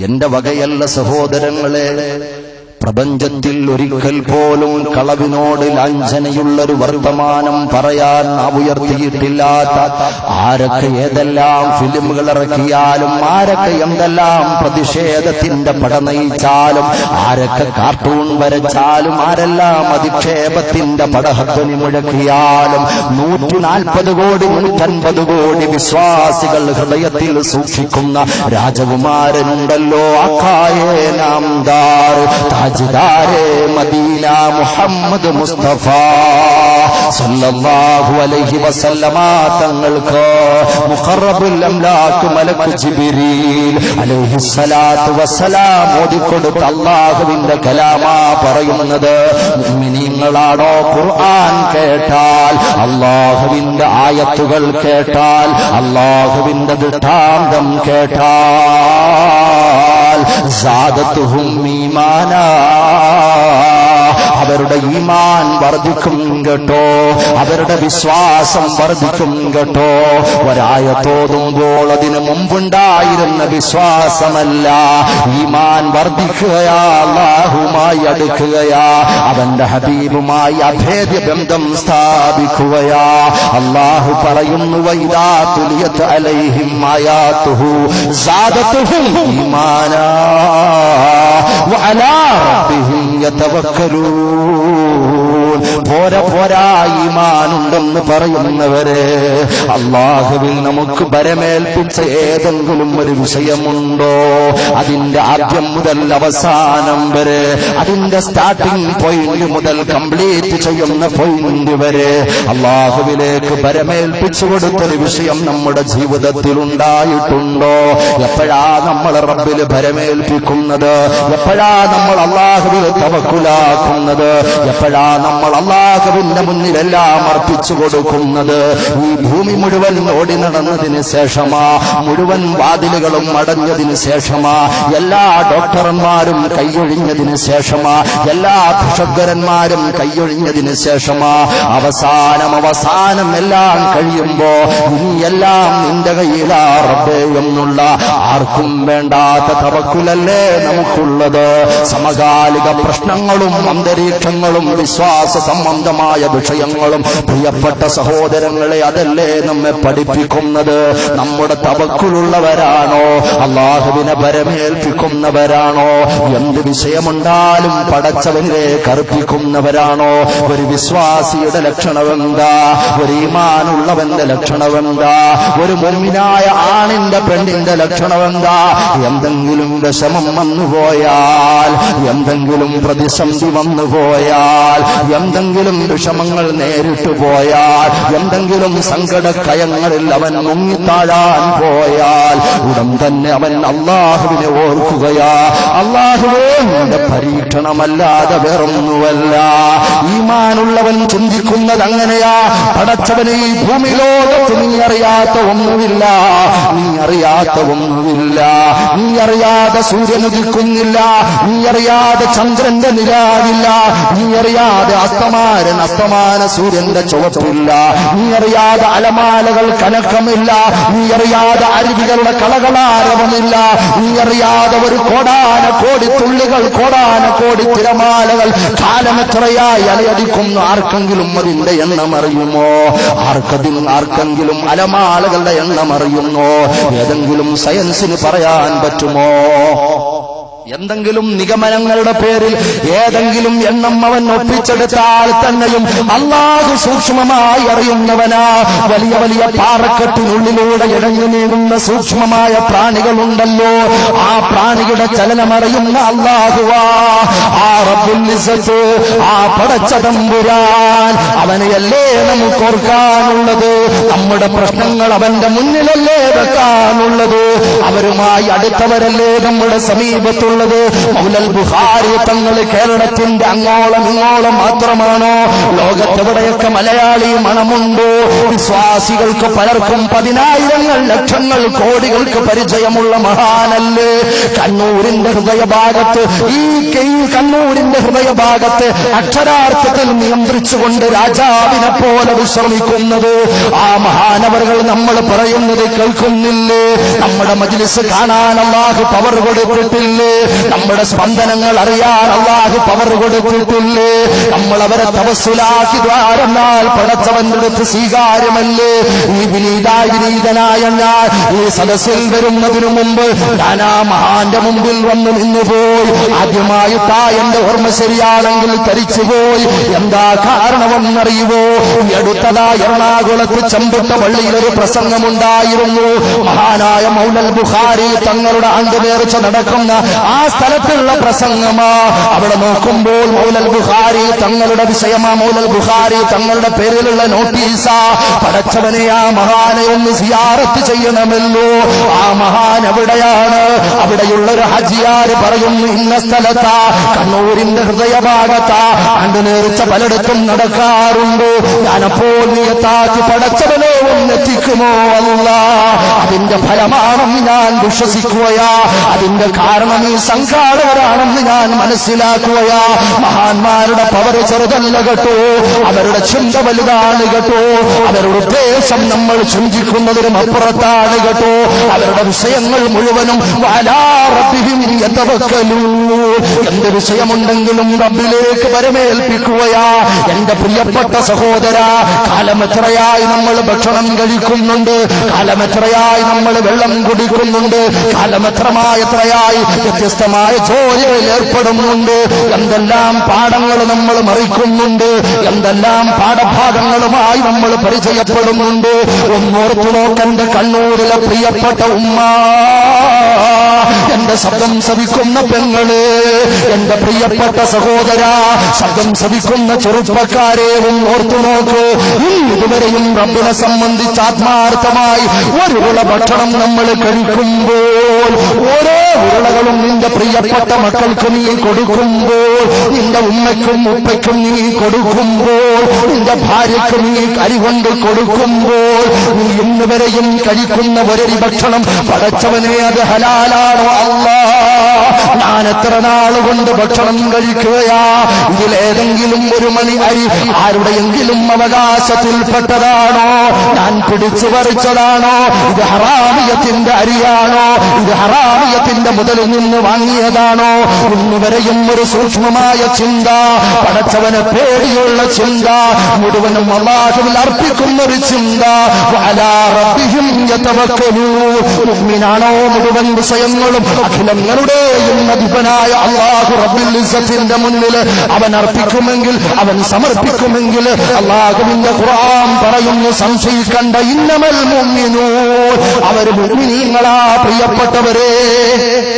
എന്റെ വകയല്ല സഹോദരങ്ങളെ. പ്രപഞ്ചത്തിൽ ഒരിക്കൽ പോലും കളവിനോട് ലാഞ്ചനയുള്ളൊരു വർത്തമാനം പറയാൻ ഉയർത്തിയിട്ടില്ലാത്ത, ആരൊക്കെ ഏതെല്ലാം ഫിലിമുകൾ ഇറക്കിയാലും, ആരൊക്കെ എന്തെല്ലാം പ്രതിഷേധത്തിന്റെ പട നയിച്ചാലും, ആരൊക്കെ കാർട്ടൂൺ വരച്ചാലും, ആരെല്ലാം അധിക്ഷേപത്തിന്റെ പടഹധ്വനി മുഴക്കിയാലും 140 കോടി 150 കോടി വിശ്വാസികൾ ഹൃദയത്തിൽ സൂക്ഷിക്കുന്ന രാജകുമാരനുണ്ടല്ലോ, അക്കായേ നാംദാർ താജ്ദാരെ മദീന മുഹമ്മദ് മുസ്തഫ സല്ലല്ലാഹു അലൈഹി വസല്ലമ തങ്ങൾക്ക് മുഖറബുൽ അംലാക് മലക്ക് ജിബ്രീൽ അലൈഹിസ്സലാത്തു വസ്സലാം ഓതിക്കൊടുത്ത അല്ലാഹുവിന്റെ കലാമാ പറയുന്നത്. മുഅ്മിനീങ്ങളാണോ ഖുർആൻ കേട്ടാൽ, അല്ലാഹുവിന്റെ ആയത്തുകൾ കേട്ടാൽ, അല്ലാഹുവിന്റെ ദൃഷ്ടാന്തം കേട്ടാൽ സാദത്തുഹും ഈമാനാ, അവരുടെ ഈമാൻ വർദ്ധിക്കും കേട്ടോ, അവരുടെ വിശ്വാസം വർദ്ധിക്കും കേട്ടോ. ഒരായത്തോതുമ്പോൾ അതിനു മുമ്പുണ്ടായിരുന്ന വിശ്വാസമല്ല, ഈമാൻ വർദ്ധിക്കുകയാ, അല്ലാഹുമായി അടുക്കുകയാ, അവന്റെ ഹബീബുമായി അഭേദ്യ ബന്ധം സ്ഥാപിക്കുകയാ. അല്ലാഹു പറയുന്നു, വഇദാ തുലിയത് അലൈഹിം ആയാതുഹു സാദത്തുഹും ഈമാനാ വഅലാ റബ്ബിഹിം യതവക്കലൂൻ. പോരാ ഈമാനുണ്ടെന്ന് പറയുന്നവരെ, അല്ലാഹുവിൽ നമുക്ക് ഭരമേൽപ്പിച്ച ഏതെങ്കിലും ഒരു വിഷയമുണ്ടോ? അതിന്റെ ആദ്യം മുതൽ അവസാനം വരെ, അതിന്റെ സ്റ്റാർട്ടിംഗ് പോയിന്റ് മുതൽ കംപ്ലീറ്റ് ചെയ്യുന്ന പോയിന്റ് വരെ അല്ലാഹുവിലേക്ക് ഭരമേൽപ്പിച്ചു കൊടുത്തൊരു വിഷയം നമ്മുടെ ജീവിതത്തിൽ ഉണ്ടായിട്ടുണ്ടോ? എപ്പോഴാ നമ്മൾ റബ്ബിൽ ഭരമേൽപ്പിക്കുന്നത്? എപ്പോഴാ നമ്മൾ അല്ലാഹുവിൽ തവക്കുലാക്കുന്നത്? എപ്പോഴാ നമ്മൾ അല്ലാഹുവിന്റെ മുന്നിലെല്ലാം അർപ്പിച്ചു കൊടുക്കുന്നത്? ഈ ഭൂമി മുഴുവൻ ഓടി നടന്നതിന് ശേഷമാ, മുഴുവൻ വാതിലുകളും അടഞ്ഞതിന് ശേഷമാ, എല്ലാ ഡോക്ടർമാരും കൈയൊഴിഞ്ഞതിന് ശേഷമാ, എല്ലാ ഭിഷഗ്വരന്മാരും കൈയൊഴിഞ്ഞതിന് ശേഷമാ, അവസാനം എല്ലാം കഴിയുമ്പോ ഇനിയെല്ലാം നിന്റെ കയ്യിലാ റബ്ബേ എന്നുള്ള ആർക്കും വേണ്ടാത്ത തവക്കുലല്ലേ നമുക്കുള്ളത്. സമകാലിക പ്രശ്നങ്ങളും അന്തരീക്ഷങ്ങളും വിശ്വാസ സംബന്ധമായ വിഷയങ്ങളും പ്രിയപ്പെട്ട സഹോദരങ്ങളെ, അതല്ലേ നമ്മെ പഠിപ്പിക്കുന്നത്? നമ്മുടെ തവക്കുലുള്ളവരാണോ? അല്ലാഹുവിനെ ഭരമേൽപ്പിക്കുന്നവരാണോ? എന്ത് വിഷയമുണ്ടാലും പടച്ചവനിലേക്ക് അർപ്പിക്കുന്നവരാണോ? ഒരു വിശ്വാസിയുടെ ലക്ഷണമെന്താ? ഒരു ഈമാനുള്ളവന്റെ ലക്ഷണമെന്താ? ഒരു മുഅ്മിനായ ആണിന്റെ പെണ്ണിന്റെ ലക്ഷണമെന്താ? എന്തെങ്കിലും വിഷമം വന്നുപോയാൽ, എന്തെങ്കിലും പ്രതിസന്ധി വന്നുപോയാൽ, എന്തെങ്കിലും വിഷമങ്ങൾ നേരിട്ടു പോയാൽ, എന്തെങ്കിലും സങ്കടക്കയങ്ങളിൽ അവൻ മുങ്ങിത്താഴാൻ പോയാൽ ഉടൻ തന്നെ അവൻ അല്ലാഹുവിനെ ഓർക്കുകയാ. അല്ലാഹുവേ, നിന്റെ പരീക്ഷണമല്ലാതെ വേറൊന്നുമല്ല. ഈമാനുള്ളവൻ ചിന്തിക്കുന്നത് അങ്ങനെയാ. പടച്ചവനെ, ഈ ഭൂമി ലോകത്ത് നീ അറിയാത്ത ഒന്നുമില്ല, നീ അറിയാത്ത ഒന്നുമില്ല. നീ അറിയാതെ സൂര്യൻ ഉദിക്കുന്നില്ല, നീ അറിയാതെ ചന്ദ്രന്റെ നിലാവില്ല, നീ അറിയാതെ അസ്തമാന സൂര്യന്റെ ചുവപ്പില്ല, നീ അറിയാതെ അലമാലകൾ കനക്കമില്ല, നീ അറിയാതെ അരുവികളുടെ കളകളാരവമില്ല, നീ അറിയാതെ ഒരു കോടാനക്കോടി തുള്ളികൾ, കോടാനക്കോടി തിരമാലകൾ കാലമെത്രയായി അലയടിക്കുന്നു. ആർക്കെങ്കിലും അതിന്റെ എണ്ണം അറിയുമോ? ആർക്കെങ്കിലും അലമാലകളുടെ എണ്ണം അറിയുന്നോ? ഏതെങ്കിലും സയൻസിന് പറയാൻ പറ്റുമോ? എന്തെങ്കിലും നിഗമനങ്ങളുടെ പേരിൽ ഏതെങ്കിലും എണ്ണം അവൻ ഒപ്പിച്ചെടുത്താൽ തന്നെയും അല്ലാഹു സൂക്ഷ്മമായി അറിയുന്നവനാ. വലിയ വലിയ പാറക്കെട്ടിനുള്ളിലൂടെ ഇഴഞ്ഞു നീങ്ങുന്ന സൂക്ഷ്മമായ പ്രാണികളുണ്ടല്ലോ, ആ പ്രാണിയുടെ ചലനമറിയുന്ന അല്ലാഹുവാ. ആ റബ്ബുൽ ഇസ്സത്ത്, ആ പടച്ച തമ്പുരാൻ, അവനെയല്ലേ നമുക്ക് ഓർക്കാനുള്ളത്. നമ്മുടെ പ്രശ്നങ്ങൾ അവന്റെ മുന്നിലല്ലേ വെക്കാനുള്ളത്. അവരുമായി അടുത്തവരല്ലേ നമ്മുടെ സമീപത്തുള്ള പറഞ്ഞിട്ടുള്ളത് മൗലൽ ബുഖാരി തങ്ങൾ കേരളത്തിന്റെ അങ്ങോളം ഇങ്ങോളം മാത്രമാണോ? ലോകത്തെവിടെയൊക്കെ മലയാളി മണമുണ്ടോ? വിശ്വാസികൾക്ക് പലർക്കും പതിനായിരങ്ങൾ ലക്ഷങ്ങൾ കോടികൾക്ക് പരിചയമുള്ള മഹാനല്ലേ? കണ്ണൂരിന്റെ ഹൃദയഭാഗത്ത് ഈ കണ്ണൂരിന്റെ ഹൃദയഭാഗത്ത് അക്ഷരാർത്ഥത്തിൽ നിയന്ത്രിച്ചുകൊണ്ട് രാജാവിനെ പോലെ വിശ്രമിക്കുന്നത് ആ മഹാനവറുകൾ നമ്മൾ പറയുന്നത് കേൾക്കുന്നില്ലേ? നമ്മുടെ മജ്ലിസ് കാണാൻ അല്ലാഹു പവർ കൊടുത്തിട്ടില്ലേ? നമ്മുടെ സ്പന്ദനങ്ങൾ അറിയാൻ അല്ലാഹു പവർ കൊടുത്തിട്ടില്ലേ? നമ്മൾ അവരെ തവസ്സുലാക്കി ദ്വാരന്നാൽ പടച്ചവന്റെ അടുത്ത് സ്വീകാര്യമല്ലേ? ഈ വിനീതനായ ഞാൻ ഈ സദസ്സിൽ വരുന്നതിനു മുമ്പ് ഞാൻ ആ മഹാന്റെ മുമ്പിൽ വന്ന് നിന്നുപോയി. ആദ്യമായിട്ടാ എന്റെ ഓർമ്മ ശരിയാണെങ്കിൽ ധരിച്ചുപോയി. എന്താ കാരണമെന്നറിയുവോ? അടുത്തതാ എറണാകുളത്ത് ചെമ്പുട്ട പള്ളിയിലൊരു പ്രസംഗമുണ്ടായിരുന്നു. മഹാനായ മൗലൽ ബുഖാരി തങ്ങളുടെ ആണ്ടുനേർച്ച നടക്കുന്ന ആ സ്ഥലത്തുള്ള പ്രസംഗമാ. അവിടെ നോക്കുമ്പോൾ മൗലൽ ബുഖാരി തങ്ങളുടെ വിഷയമാ, മൗലൽ ബുഖാരി തങ്ങളുടെ പേരിലുള്ള നോട്ടീസാ. പടച്ചവനെ, ആ മഹാനെ ഒന്ന് സിയാറത്ത് ചെയ്യണമല്ലോ. ആ മഹാൻ എവിടെയാണ്? അവിടെയുള്ളൊരു ഹജിയാര് പറയുന്നു ഇന്ന സ്ഥലത്താ, കണ്ണൂരിന്റെ ഹൃദയഭാഗത്താ. ആണ്ടുനേർച്ച പലയിടത്തും നടക്കാറുണ്ട്. ഞാനപ്പോൾ നിയത്താക്കി പടച്ചവനെ ഒന്നെത്തിക്കുമോ അല്ലാ? അതിന്റെ ഫലമാണെന്ന് ഞാൻ വിശ്വസിക്കുകയാ. അതിന്റെ കാരണം ഈ സംഘാടകരാണെന്ന് ഞാൻ മനസ്സിലാക്കുകയാ. മഹാന്മാരുടെ പവർ ചെറുതല്ല കേട്ടോ, അവരുടെ ചിന്ത വലുതാണ് കേട്ടോ, അവരുടെ ഉദ്ദേശം നമ്മൾ ചിന്തിക്കുന്നതിനും അപ്പുറത്താണ് കേട്ടോ. അവരുടെ വിഷയങ്ങൾ മുഴുവനും വഅലാ റബ്ബിഹിം യതവക്കലൂൻ. എന്ത് വിഷയമുണ്ടെങ്കിലും റബ്ബിലേക്ക് വരമേൽപ്പിക്കുകയാ. എന്റെ പ്രിയപ്പെട്ട സഹോദര, കാലമെത്രയായി നമ്മൾ ഭക്ഷണം കഴിക്കുന്നുണ്ട്, കാലമെത്രയായി നമ്മൾ വെള്ളം കുടിക്കുന്നുണ്ട്, കാലമെത്രയായി വ്യത്യസ്തമായ ജോലികളിൽ ഏർപ്പെടുന്നുണ്ട്, എന്തെല്ലാം പാഠങ്ങൾ നമ്മൾ മറിക്കുന്നുണ്ട്, എന്തെല്ലാം പാഠഭാഗങ്ങളുമായി നമ്മൾ പരിചയപ്പെടുന്നുണ്ട്. ഒന്നോർത്തു നോക്കെന്റെ കണ്ണൂരിലെ പ്രിയപ്പെട്ട ഉമ്മ, എന്റെ ശബ്ദം ശ്രവിക്കുന്ന പെങ്ങള്, എന്റെ പ്രിയപ്പെട്ട സഹോദര, ശബ്ദം ശ്രവിക്കുന്ന ചെറുപ്പക്കാരെ ഓർത്തു നോക്കൂ. ഇതുവരെയും റബ്ബിനെ സംബന്ധിച്ച് ആത്മാർത്ഥമായി ഒരു ഉരുള ഭക്ഷണം നമ്മൾ കഴിക്കുമ്പോൾ, ഓരോ ഉരുളകളും നിന്റെ പ്രിയപ്പെട്ട മക്കൾക്ക് നീ കൊടുക്കുമ്പോൾ, നിന്റെ ഉമ്മയ്ക്കും ഉപ്പയ്ക്കും നീ കൊടുക്കുമ്പോൾ, നിന്റെ ഭാര്യയ്ക്ക് നീ അരികൊണ്ട് കൊടുക്കുമ്പോൾ, നീ ഇന്നുവരെയും കഴിക്കുന്ന ഒരരി ഭക്ഷണം പടച്ചവനെ അത് ഹലാലാണോ അല്ലാ? ഞാൻ എത്ര നാളുകൊണ്ട് ഭക്ഷണം കഴിക്കുകയാ? ഇതിലേതെങ്കിലും ഒരു മണി അരി ആരുടെയെങ്കിലും അവകാശത്തിൽപ്പെട്ടതാണോ? ഞാൻ പിടിച്ചു പറിച്ചതാണോ? ഇത് ഹറാമിയത്തിന്റെ അരിയാണോ? ഇത് ഹറാമിയത്തിന്റെ മുതലിൽ നിന്ന് വാങ്ങിയതാണോ? ഇന്നുവരെയും ഒരു സൂക്ഷ്മമായ ചിന്ത, പടച്ചവനെ പേടിയുള്ള ചിന്ത, മുഴുവനും അല്ലാഹുവിൽ അർപ്പിക്കുന്ന ഒരു ചിന്ത. വഅലാ റബ്ബിഹിം യതവക്കലൂൻ. മുഅ്മിനാണോ മുഴുവൻ വിഷയങ്ങളും അഖിലങ്ങളുടെയും അധിപനായ അല്ലാഹു റബ്ബുൽ ഇസ്സത്തിന്റെ മുന്നിൽ അവൻ അർപ്പിക്കുമെങ്കിൽ, അവൻ സമർപ്പിക്കുമെങ്കിൽ, അല്ലാഹുവിന്റെ ഖുർആൻ പറയുന്നു, സംശയിക്കണ്ട, ഇന്നമൽ മുഅ്മിനൂൻ, അവർ മുഅ്മിനീങ്ങളാ പ്രിയപ്പെട്ടവരെ.